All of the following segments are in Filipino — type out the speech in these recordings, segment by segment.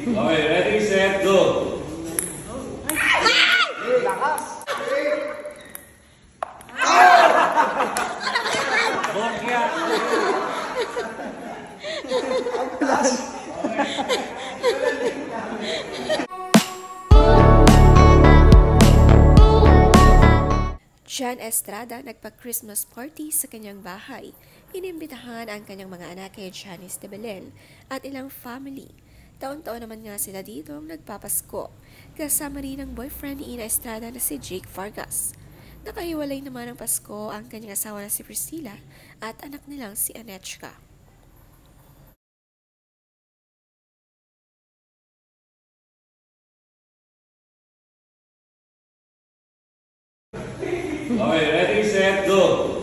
Okay, ready, set, go! Lakas! Bokya! John Estrada nagpa-Christmas party sa kanyang bahay. Inimbitahan ang kanyang mga anak kay Janice de Belen at ilang family. Taon-taon naman nga sila dito nagpapasko. Kasama rin ang boyfriend ni Ina Estrada na si Jake Vargas. Nakahiwalay naman ng Pasko ang kanyang asawa na si Priscilla at anak nilang si Anechka. Okay, ready, set, go!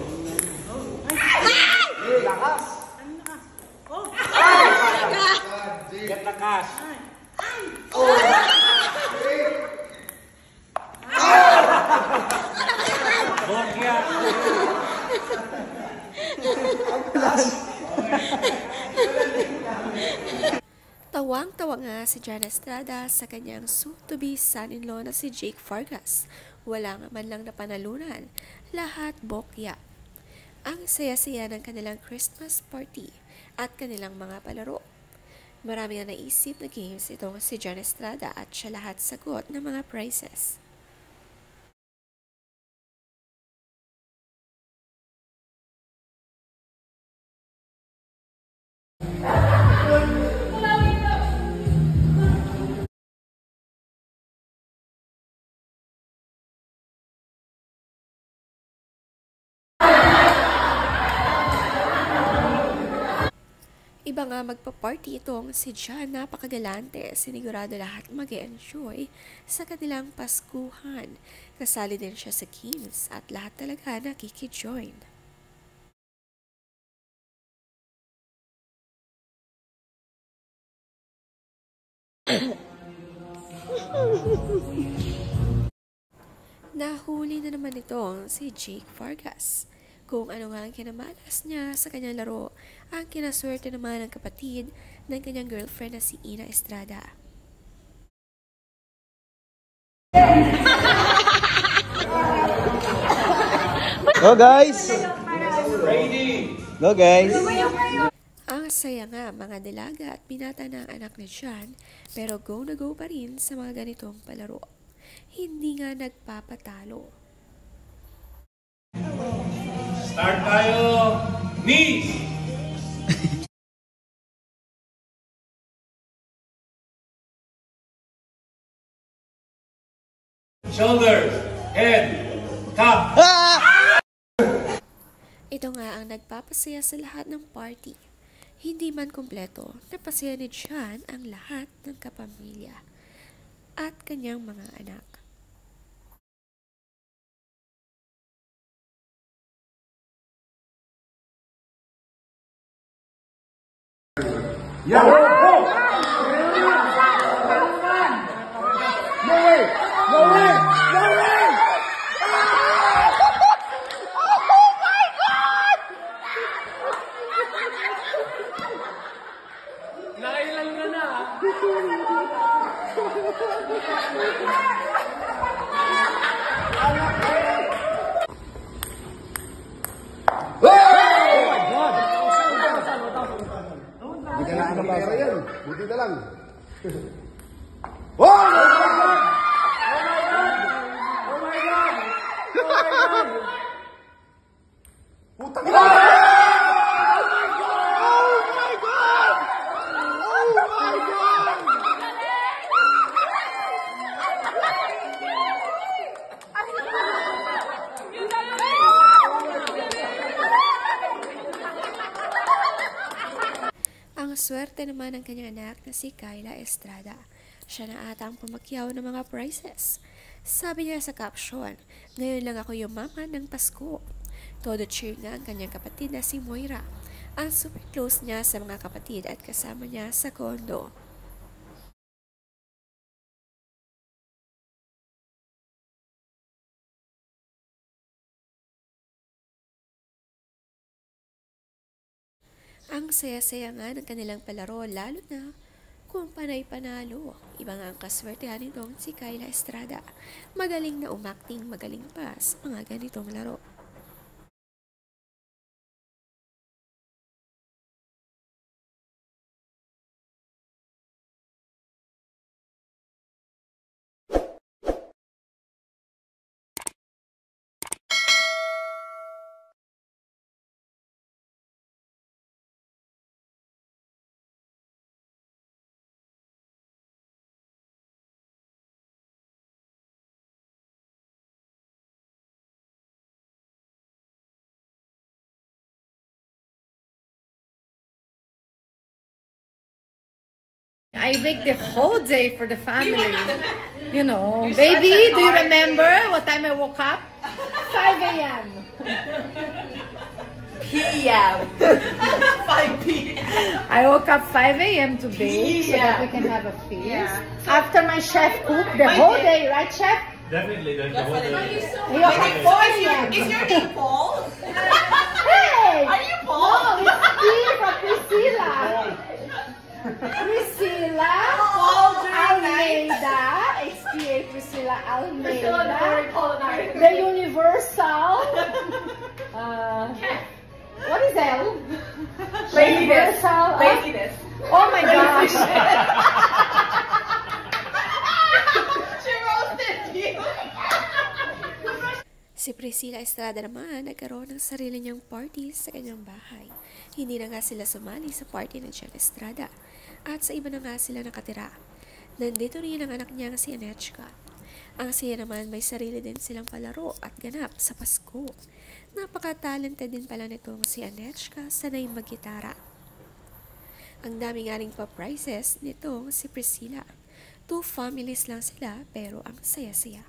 Lakas! Get the cash! Bokya! Tawang-tawa nga si John Estrada sa kanyang soon-to-be son-in-law na si Jake Vargas. Wala nga man lang napanalunan, lahat bokya. Ang saya-saya ng kanilang Christmas party at kanilang mga palaro. Marami na naisip na games itong si John Estrada at siya lahat sagot ng mga prizes. Iba nga magpa-party itong si John, napakagalante. Sinigurado lahat mag-enjoy sa kanilang Paskuhan. Kasali din siya sa games at lahat talaga nakiki-join. Nahuli na naman itong si Jake Vargas. Kung ano nga ang kinamalas niya sa kanyang laro, ang kinaswerte naman ng kapatid ng kanyang girlfriend na si Ina Estrada. Go guys! Ready! Go guys! Ang saya nga mga dalaga at binata ng anak ni John, pero go na go pa rin sa mga ganitong palaro. Hindi nga nagpapatalo. Start tayo! Knees! Shoulders, head, top! Ito nga ang nagpapasaya sa lahat ng party. Hindi man kumpleto, napasaya ni John ang lahat ng kapamilya at kanyang mga anak. Yeah! No way! No way! No way! Oh my God! Nakailan ka na ah! Hindi ka nakakabasa yan. Buti na lang. Oh my God! Oh my God! Oh my God! Putang ina! Oh my God! Oh my God! Oh my God! Ang swerte naman ng kanyang anak na si Kyla Estrada. Siya na ata ang pumakyaw ng mga prizes. Sabi niya sa caption, "Ngayon lang ako yumaman ng Pasko." Todo cheer nga ang kanyang kapatid na si Moira. Ang super close niya sa mga kapatid at kasama niya sa kondo. Ang saya-saya nga ng kanilang palaro lalo na Kung panay-panalo, iba nga ang kaswertehan nitong si Kyla Estrada. Magaling na umakting, magaling pa sa mga ganitong laro. I bake the whole day for the family. You know, baby, do you remember what time I woke up? 5 a.m. PM. 5 p.m. I woke up 5 a.m. to bake so that we can have a feast. After my chef cooked the whole day, right, chef? Definitely, there's the whole day. You woke up 4 a.m. Is your name Paul? Hey! Are you Paul? No, it's P from Priscilla. Priscilla Almeida. It's PA Priscilla Almeida. The Universal. What is L? Universal. Laziness. Oh my gosh. She roasted you. Si Priscilla Estrada naman nagkaroon ng sarili niyang party sa kanyang bahay. Hindi na nga sila sumali sa party ng Jan Estrada at sa iba na nga sila nakatira. Nandito rin ang anak niyang si Anechka. Ang siya naman may sarili din silang palaro at ganap sa Pasko. Napaka-talented din pala nitong si Anechka sanay mag-gitara. Ang dami nga ring pa-prizes nitong si Priscilla. 2 families lang sila pero ang saya-saya.